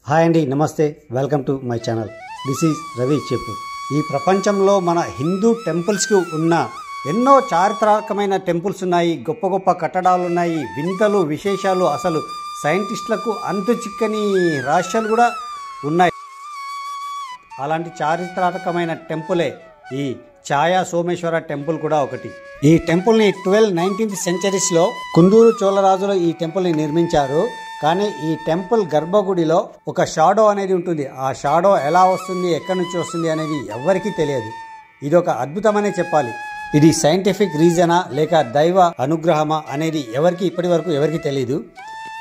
Hi అండి, నమస్తే. Welcome to my channel. This is Ravi చెప్పు. ఈ ప్రపంచంలో మన హిందూ టెంపుల్స్కి ఉన్న ఎన్నో చారిత్రాత్మకమైన టెంపుల్స్ ఉన్నాయి, గొప్ప గొప్ప కట్టడాలు ఉన్నాయి, వింతలు విశేషాలు, అసలు సైంటిస్టులకు అంతు చిక్కని రహస్యాలు కూడా ఉన్నాయి. అలాంటి చారిత్రాత్మకమైన టెంపులే ఈ ఛాయా సోమేశ్వర టెంపుల్ కూడా ఒకటి. ఈ టెంపుల్ని 19th సెంచరీస్లో కుందూరు చోళరాజులు ఈ టెంపుల్ని నిర్మించారు. కానీ ఈ టెంపుల్ గర్భగుడిలో ఒక షాడో అనేది ఉంటుంది. ఆ షాడో ఎలా వస్తుంది, ఎక్కడి నుంచి వస్తుంది అనేది ఎవ్వరికీ తెలియదు. ఇది ఒక అద్భుతమనే చెప్పాలి. ఇది సైంటిఫిక్ రీజనా లేక దైవ అనుగ్రహమా అనేది ఇప్పటి వరకు ఎవరికి తెలియదు.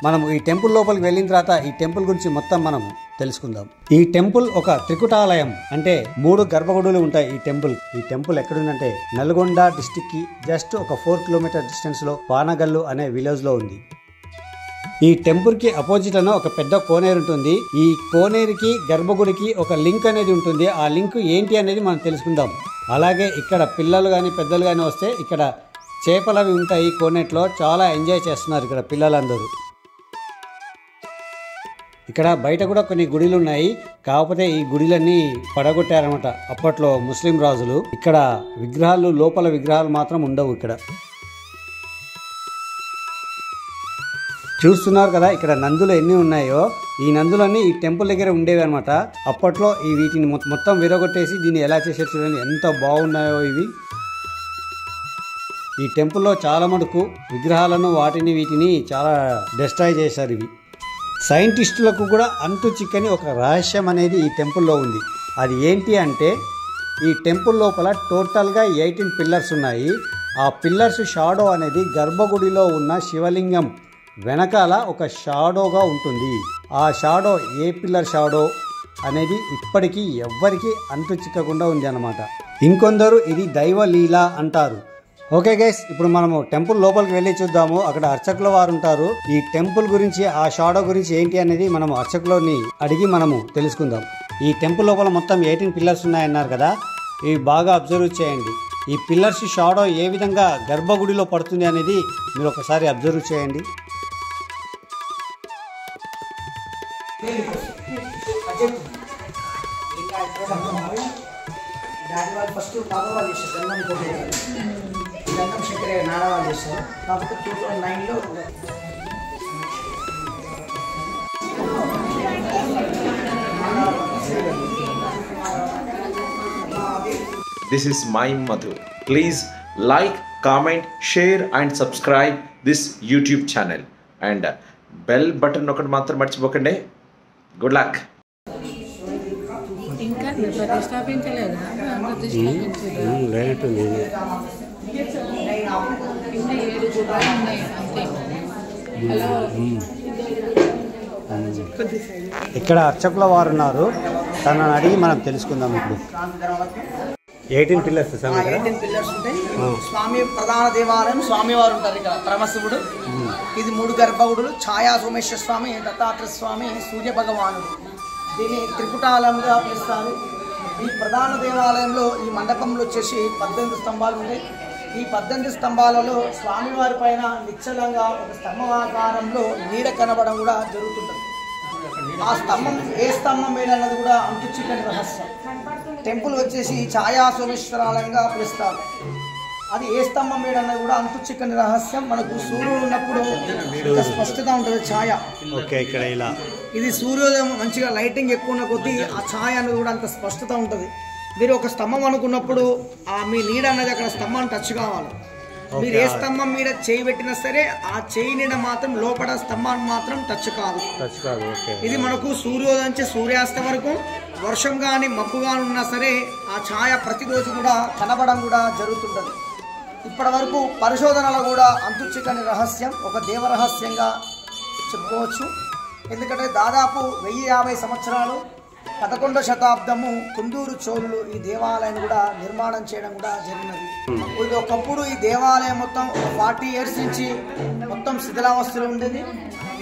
మనం ఈ టెంపుల్ లోపలికి వెళ్ళిన తర్వాత ఈ టెంపుల్ గురించి మొత్తం మనం తెలుసుకుందాం. ఈ టెంపుల్ ఒక త్రికుటాలయం, అంటే 3 గర్భగుడులు ఉంటాయి. ఈ టెంపుల్ ఎక్కడుందంటే నల్గొండ డిస్టిక్ కి జస్ట్ ఒక 4 కిలోమీటర్ డిస్టెన్స్ లో పానగల్లు అనే విలేజ్ లో ఉంది. ఈ టెంపుల్ కి అపోజిట్ లో ఒక పెద్ద కోనేరు ఉంటుంది. ఈ కోనేరుకి గర్భగుడికి ఒక లింక్ అనేది ఉంటుంది. ఆ లింక్ ఏంటి అనేది మనం తెలుసుకుందాం. అలాగే ఇక్కడ పిల్లలు కానీ పెద్దలు కానీ వస్తే ఇక్కడ చేపలవి ఉంటాయి. కోనేట్లో చాలా ఎంజాయ్ చేస్తున్నారు ఇక్కడ పిల్లలందరూ. ఇక్కడ బయట కూడా కొన్ని గుడిలు ఉన్నాయి. కాకపోతే ఈ గుడిలన్నీ పడగొట్టారనమాట అప్పట్లో ముస్లిం రాజులు. ఇక్కడ విగ్రహాలు, లోపల విగ్రహాలు మాత్రం ఉండవు. ఇక్కడ చూస్తున్నారు కదా, ఇక్కడ నందులు ఎన్ని ఉన్నాయో. ఈ నందులన్నీ ఈ టెంపుల్ దగ్గర ఉండేవి అనమాట. అప్పట్లో ఈ వీటిని మొత్తం విరగొట్టేసి దీన్ని ఎలా చేసేది చూడండి, ఎంత బాగున్నాయో ఇవి. ఈ టెంపుల్లో చాలా మటుకు విగ్రహాలను వీటిని చాలా డిస్ట్రాయ్ చేశారు. ఇవి సైంటిస్టులకు కూడా అంతు చిక్కని ఒక రహస్యం అనేది ఈ టెంపుల్లో ఉంది. అది ఏంటి అంటే ఈ టెంపుల్ లోపల టోటల్గా 18 పిల్లర్స్ ఉన్నాయి. ఆ పిల్లర్స్ షాడో అనేది గర్భగుడిలో ఉన్న శివలింగం వెనకాల ఒక షాడోగా ఉంటుంది. ఆ షాడో ఏ పిల్లర్ షాడో అనేది ఇప్పటికీ ఎవ్వరికి అంతు చిక్కకుండా ఉంది అన్నమాట. ఇంకొందరు ఇది దైవ లీల అంటారు. ఓకే గైస్, ఇప్పుడు మనము టెంపుల్ లోపలికి వెళ్ళి చూద్దాము. అక్కడ అర్చకుల వారు ఉంటారు. ఈ టెంపుల్ గురించి, ఆ షాడో గురించి ఏంటి అనేది మనము అర్చకులని అడిగి మనము తెలుసుకుందాం. ఈ టెంపుల్ లోపల మొత్తం 18 పిల్లర్స్ ఉన్నాయన్నారు కదా, ఇవి బాగా అబ్జర్వ్ చేయండి. ఈ పిల్లర్స్ షాడో ఏ విధంగా గర్భగుడిలో పడుతుంది అనేది మీరు ఒకసారి అబ్జర్వ్ చేయండి. ఫస్ట్ మగవాళ్ళు చేస్తారు, గంధం చక్కెర నాడవాళ్ళు చేస్తారు. కాకపోతే 2009లో This is my Madhu. Please like, comment, share and subscribe this YouTube channel and bell button ఒకటి మాత్రం మర్చిపోకండి. Good luck. ఇంకా ప్రతిష్టాపించలేదు. ఇక్కడ అర్చకుల వారు ఉన్నారు, తనని అడిగి మనం తెలుసుకుందాం. ఇప్పుడు 18 పిల్లర్స్ 18 పిల్లర్స్ ఉంటాయి. స్వామి ప్రధాన దేవాలయం స్వామివారు ఉంటారు ఇక్కడ, పరమశివుడు. ఇది 3 గర్భగుడులు. ఛాయా సోమేశ్వర స్వామి, దత్తాత్రేయ స్వామి, సూర్య భగవానుడు. దీన్ని త్రికుటాలంగా పిలుస్తారు. ఈ ప్రధాన దేవాలయంలో ఈ మండపంలో వచ్చేసి 18 స్తంభాలు ఉన్నాయి. ఈ 18 స్తంభాలలో స్వామివారి పైన నిశ్చలంగా ఒక స్తంభాకారంలో నీడ కనబడడం కూడా జరుగుతుంటుంది. ఆ స్తంభం ఏ స్తంభం మీద అన్నది కూడా అంతు చిక్కని రహస్యం. టెంపుల్ వచ్చేసి ఛాయా సోమేశ్వరాలయంగా పిలుస్తారు. అది ఏ స్తంభం మీద అన్నది కూడా అంతు చిక్కని రహస్యం. మనకు సూర్యుడు ఉన్నప్పుడు స్పష్టత ఉంటుంది ఛాయ. ఇక్కడ ఇలా ఇది సూర్యోదయం మంచిగా లైటింగ్ ఎక్కువ ఉన్న కొద్దీ ఆ ఛాయ అనేది కూడా అంత స్పష్టత ఉంటుంది. మీరు ఒక స్తంభం అనుకున్నప్పుడు మీ నీడ అనేది అక్కడ స్తంభాన్ని టచ్ కావాలి. మీరు ఏ స్తంభం మీద చేయి పెట్టినా సరే ఆ చేయి నీడ మాత్రం లోపల స్తంభాన్ని మాత్రం టచ్ కాదు. ఇది మనకు సూర్యోదయం నుంచి సూర్యాస్తం వరకు వర్షం కానీ మబ్బు కానీ ఉన్నా సరే ఆ ఛాయ ప్రతిరోజు కూడా కనబడడం కూడా జరుగుతుంటుంది. ఇప్పటి వరకు పరిశోధనలో కూడా అంతు చిక్కని రహస్యం, ఒక దేవ రహస్యంగా చెప్పుకోవచ్చు. ఎందుకంటే దాదాపు 1050 సంవత్సరాలు 11వ శతాబ్దము కుందూరు చోళులు ఈ దేవాలయాన్ని కూడా నిర్మాణం చేయడం కూడా జరిగినది. ఇది ఒకప్పుడు ఈ దేవాలయం మొత్తం 40 years నుంచి మొత్తం శిథిలావస్థలో ఉండేది.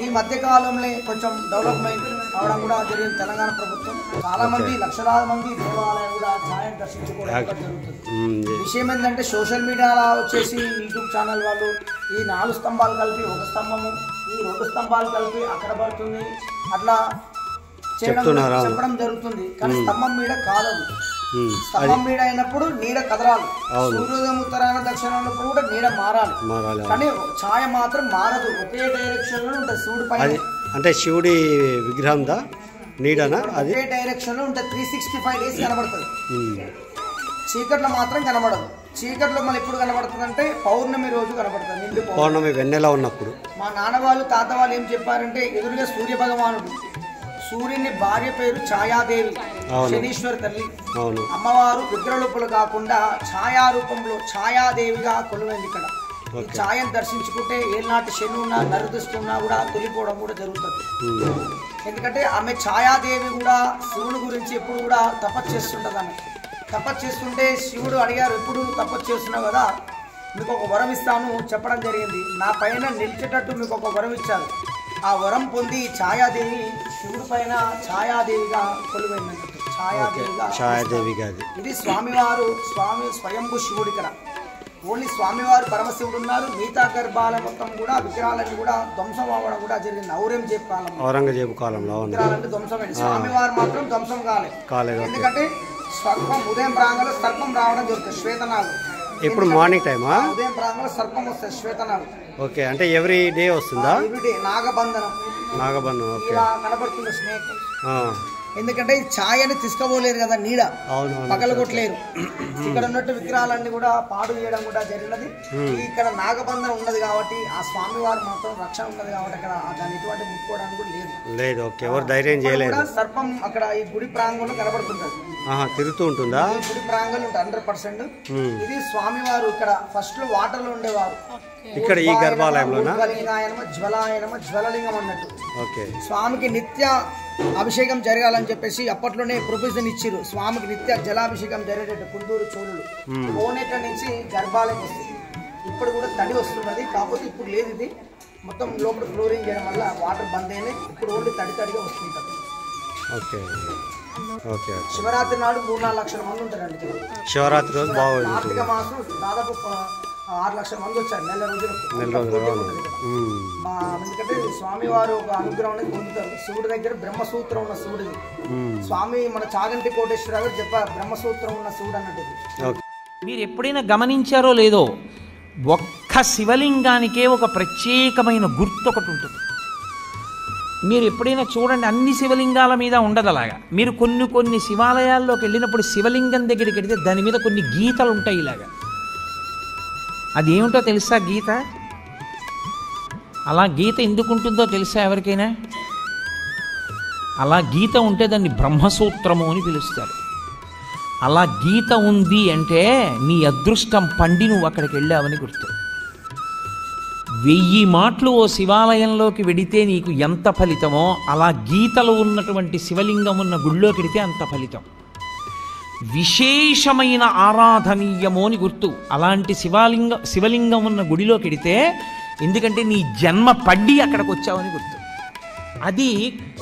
ఈ మధ్యకాలంలో కొంచెం డెవలప్మెంట్ అవడం కూడా జరిగింది తెలంగాణ ప్రభుత్వం. చాలా మంది, లక్షలాది మంది దేవాలయం కూడా ఛాయను దర్శించుకోవడం జరుగుతుంది. విషయం ఏంటంటే సోషల్ మీడియాలో వచ్చేసి యూట్యూబ్ ఛానల్ వాళ్ళు ఈ 4 స్తంభాలు కలిపి ఒక స్తంభము, ఈ 2 స్తంభాలు కలిపి అక్కడ పడుతుంది, అట్లా చెప్పడం జరుగుతుంది. కానీ స్తంభం మీద కాదది. స్తంభం మీద అయినప్పుడు నీడ కదలాలి. సూర్యోదయం ఉత్తరాయణ దక్షిణాలు కూడా నీడ మారాలి. కానీ ఛాయ మాత్రం మారదు, ఒకే డైరెక్షన్ లో ఉంటుంది. శివుడి పైన అంటే శివుడి విగ్రహం దా నీడనా అది ఒకే డైరెక్షన్ లో ఉంటుంది. 365 days కనబడుతుంది. చీకట్లో మాత్రం కనబడదు. చీకట్లో మళ్ళీ ఎప్పుడు కనబడుతుంది అంటే పౌర్ణమి రోజు కనబడుతుంది. నిండు పౌర్ణమి వెన్నెల ఉన్నప్పుడు. మా నాన్న వాళ్ళు తాత వాళ్ళు ఏం చెప్పారంటే ఎదురుగా సూర్య భగవానుడు, సూర్యుని భార్య పేరు ఛాయాదేవి, శనీశ్వరి తల్లి. అమ్మవారు విగ్రహరూపులు కాకుండా ఛాయారూపంలో ఛాయాదేవిగా కొలువైంది. ఇక్కడ ఈ ఛాయను దర్శించుకుంటే ఏనాటి శని ఉన్నా నరుదిస్తున్నా కూడా తొలిపోవడం కూడా జరుగుతుంది. ఎందుకంటే ఆమె ఛాయాదేవి కూడా శివుని గురించి ఎప్పుడు కూడా తపస్సు చేస్తుంటుంది. ఆమె తపస్సు చేస్తుంటే శివుడు అడిగారు, ఎప్పుడు తపస్సు చేస్తున్నావు కదా, మీకు ఒక వరం ఇస్తాను చెప్పడం జరిగింది. నా పైన నిలిచేటట్టు మీకు ఒక వరం ఇచ్చారు. ఆ వరం పొంది ఛాయాదేవి శివుడి పైన ఛాయాదేవిగా కొలువైనట్టు. ఛాయాదేవిగా ఇది స్వామివారు, స్వామి స్వయంభూ శివుడు. ఇక్కడ ఓన్లీ స్వామివారు పరమశివుడు ఉన్నారు. మిగతా గర్భాల మొత్తం కూడా విగ్రహాలన్నీ కూడా ధ్వంసం అవ్వడం కూడా జరిగింది. ఔరంగజేబు కాలంలో విగ్రహాలన్నీ ధ్వంసమైంది. స్వామివారు మాత్రం ధ్వంసం కాలేదు. ఎందుకంటే సర్పం ఉదయం ప్రాంగంలో సర్పం రావడం జరుగుతుంది. శ్వేతనాలు ఇప్పుడు మార్నింగ్ టైమా ఉదయం ప్రాంగంలో సర్పం వస్తుంది. శ్వేతనాలు ఓకే. అంటే ఎవ్రీ డే వస్తుందా? Every day. నాగబంధనం ఓకే. కనబడుతుంది స్నేక్. ఎందుకంటే ఈ ఛాయని తీసుకుపోలేరు కదా, నీడ పగలగొట్టలేరు. ఇక్కడ ఉన్నట్టు విగ్రహాలన్నీ కూడా పాడు చేయడం కూడా జరిగినది. ఇక్కడ నాగబంధనం ఉన్నది కాబట్టి ఆ స్వామివారు మాత్రం రక్షణ ఉన్నది కాబట్టి అక్కడ దాన్ని ఎటువంటి ముట్టుకోవడానికి కూడా లేదు. ఓకే. ఎవరు ధైర్యం చేయలేదు. సర్పం అక్కడ ఈ గుడి ప్రాంగంలో కనబడుతుంటది. తిరుగుతూ ఉంటుందా? గుడి ప్రాంగంలో ఉంటుంది 100%. ఇది స్వామివారు ఇక్కడ ఫస్ట్ లో వాటర్ లో ఉండేవారు. ఇక్కడ ఈ గర్భాలయంలోనా? జ్వలలింగం అన్నట్టు. స్వామికి నిత్య అభిషేకం జరగాలని చెప్పేసి అప్పట్లోనే ప్రొవిజన్ ఇచ్చిరు. స్వామికి నిత్య జలాభిషేకం జరిగేటట్టు కుందూరు చోళులు కోనేట్ల నుంచి గర్భాలయం వస్తుంది. ఇప్పుడు కూడా తడి వస్తున్నది, కాకపోతే ఇప్పుడు లేదు. ఇది మొత్తం లోపల ఫ్లోరింగ్ చేయడం వల్ల వాటర్ బంద్ అయినాయి. ఇప్పుడు ఓన్లీ తడిగా వస్తుంటుంది. శివరాత్రి నాడు 3-4 లక్షల మంది ఉంటారండి. శివరాత్రి రోజు బాగుంది. కార్తీక మాసం దాదాపు 6 లక్షల మంది వచ్చారు నెల రోజులకు. ఎందుకంటే స్వామివారు ఒక అనుగ్రహం అనేది పొందుతారు. శివుడి దగ్గర బ్రహ్మసూత్రం ఉన్న శివుడిది. స్వామి మన చాగంటి కోటేశ్వర గారు చెప్పారు, బ్రహ్మసూత్రం ఉన్న శివుడు అన్నట్టు. మీరు ఎప్పుడైనా గమనించారో లేదో, ఒక్క శివలింగానికే ఒక ప్రత్యేకమైన గుర్తు ఒకటి ఉంటుంది. మీరు ఎప్పుడైనా చూడండి, అన్ని శివలింగాల మీద ఉండదు అలాగా. మీరు కొన్ని శివాలయాల్లోకి వెళ్ళినప్పుడు శివలింగం దగ్గరికి వెళితే దాని మీద కొన్ని గీతలు ఉంటాయి ఇలాగా. అదేమిటో తెలుసా గీత? అలా గీత ఎందుకు ఉంటుందో తెలుసా ఎవరికైనా? అలా గీత ఉంటే దాన్ని బ్రహ్మసూత్రము అని పిలుస్తారు. అలా గీత ఉంది అంటే నీ అదృష్టం పండి నువ్వు అక్కడికి వెళ్ళావని గుర్తు. 1000 మాటలు ఓ శివాలయంలోకి వెడితే నీకు ఎంత ఫలితమో, అలా గీతలు ఉన్నటువంటి శివలింగం ఉన్న గుళ్ళోకి వెడితే అంత ఫలితం. విశేషమైన ఆరాధనీయము అని గుర్తు. అలాంటి శివలింగం ఉన్న గుడిలోకి వెడితే, ఎందుకంటే నీ జన్మ పడ్డి అక్కడికి వచ్చావని గుర్తు. అది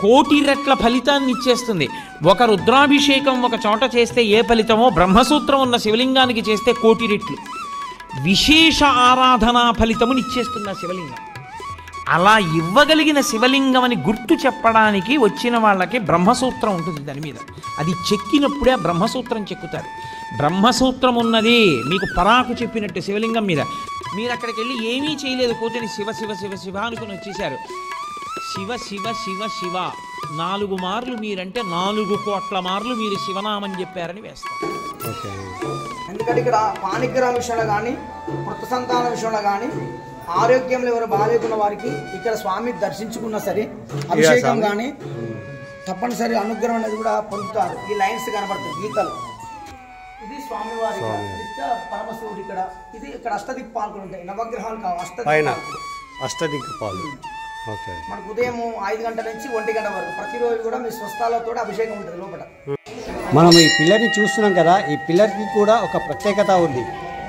1,000,000 రెట్ల ఫలితాన్ని ఇచ్చేస్తుంది. ఒక రుద్రాభిషేకం ఒక చోట చేస్తే ఏ ఫలితమో, బ్రహ్మసూత్రం ఉన్న శివలింగానికి చేస్తే 1,000,000 రెట్లు విశేష ఆరాధనా ఫలితముని ఇచ్చేస్తున్న శివలింగం. అలా ఇవ్వగలిగిన శివలింగం అని గుర్తు చెప్పడానికి వచ్చిన వాళ్ళకి బ్రహ్మసూత్రం ఉంటుంది దాని మీద. అది చెక్కినప్పుడే బ్రహ్మసూత్రం చెక్కుతారు. బ్రహ్మసూత్రం ఉన్నది మీకు పరాకు చెప్పినట్టు శివలింగం మీద. మీరు అక్కడికి వెళ్ళి ఏమీ చేయలేదు, కూర్చొని శివ శివ శివ శివ అనుకుని వచ్చేసారు. శివ శివ శివ శివ 4 మార్లు మీరంటే 4 కోట్ల మార్లు మీరు శివనామని చెప్పారని వేస్తారు. ఎందుకంటే ఇక్కడ పాణిగ్రహం విషయంలో కానీ, వృత్త సంతాన విషయంలో కానీ, ఆరోగ్యంలో ఎవరు బాగాలేకున్న వారికి ఇక్కడ స్వామి దర్శించుకున్నా సరే అభిషేకం కానీ తప్పనిసరి అనుగ్రహం అనేది కూడా పొందుతారు. ఈ లైన్స్ కనబడుతుంది గీతలు. ఇది స్వామివారి పరమశివుడు. ఇక్కడ అష్టదిక్పాలు ఉంటాయి. నవగ్రహాలు కావు, అష్టదిక్పాలు. మనకు ఉదయం 5 గంటల నుంచి 1 గంట వరకు ప్రతిరోజు కూడా మీ స్వస్థాలతో అభిషేకం ఉంటుంది లోపల. మనం ఈ పిల్లర్ని చూస్తున్నాం కదా, ఈ పిల్లర్కి కూడా ఒక ప్రత్యేకత ఉంది.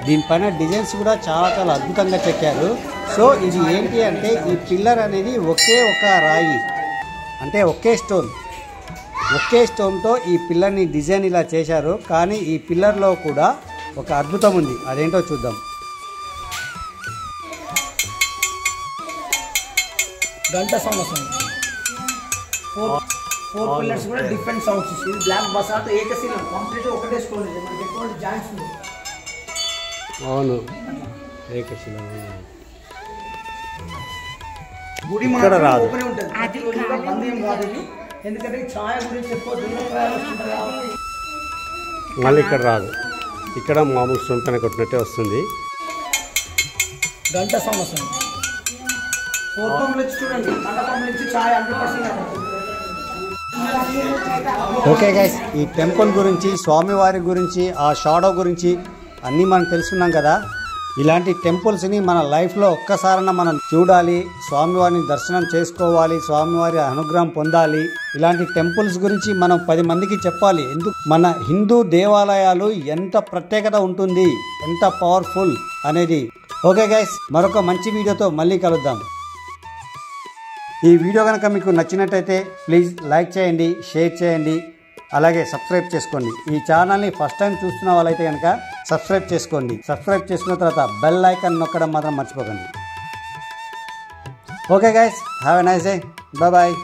దీనిపైన డిజైన్స్ కూడా చాలా చాలా అద్భుతంగా చెక్కారు. సో ఇది ఏంటి అంటే, ఈ పిల్లర్ అనేది ఒకే ఒక రాయి, అంటే ఒకే స్టోన్తో ఈ పిల్లర్ని డిజైన్ ఇలా చేశారు. కానీ ఈ పిల్లర్లో కూడా ఒక అద్భుతం ఉంది. అదేంటో చూద్దాం. గంట సౌండ్ వస్తుంది. 4 పిల్లర్స్ కూడా డిఫరెంట్ సౌండ్స్ ఇస్తుంది. బ్లాక్ బసాల్ట్ ఏకశిలం కంప్లీట్ ఒకటే స్టోన్ ఇది. మనకి ఎటువంటి జాయింట్స్ ఉంది. అవును ఏకశిలం. గుడి ఇక్కడ రాదు. ఓపెన్ ఉంటుంది. ప్రతిరోజు కూడా బంద్ ఏం కాదు ఇది. ఎందుకంటే ఛాయ గురించి ఎక్కువ దూరం వస్తుంటారు కాబట్టి మళ్ళీ ఇక్కడ రాదు. ఇక్కడ మామూలు స్టోన్ పైన కొట్టినట్టే వస్తుంది. గంట సౌండ్ వస్తుంది. 4 పంపులు ఇచ్చి చూడండి. గంట పంపులు ఇచ్చి ఛాయ 100% ఓకే గైస్, ఈ టెంపుల్ గురించి, స్వామివారి గురించి, ఆ షాడో గురించి అన్నీ మనం తెలుసుకున్నాం కదా. ఇలాంటి టెంపుల్స్ని మన లైఫ్లో ఒక్కసారైనా మనం చూడాలి, స్వామివారిని దర్శనం చేసుకోవాలి, స్వామివారి అనుగ్రహం పొందాలి. ఇలాంటి టెంపుల్స్ గురించి మనం 10 మందికి చెప్పాలి. ఎందుకు మన హిందూ దేవాలయాలు ఎంత ప్రత్యేకత ఉంటుంది, ఎంత పవర్ఫుల్ అనేది. ఓకే గైస్, మరొక మంచి వీడియోతో మళ్ళీ కలుద్దాం. ఈ వీడియో కనుక మీకు నచ్చినట్టయితే ప్లీజ్ లైక్ చేయండి, షేర్ చేయండి, అలాగే సబ్స్క్రైబ్ చేసుకోండి. ఈ ఛానల్ని ఫస్ట్ టైం చూస్తున్న వాళ్ళైతే కనుక సబ్స్క్రైబ్ చేసుకోండి. సబ్స్క్రైబ్ చేసుకున్న తర్వాత బెల్ ఐకాన్ నొక్కడం మాత్రం మర్చిపోకండి. Okay guys, have a nice day. Bye bye.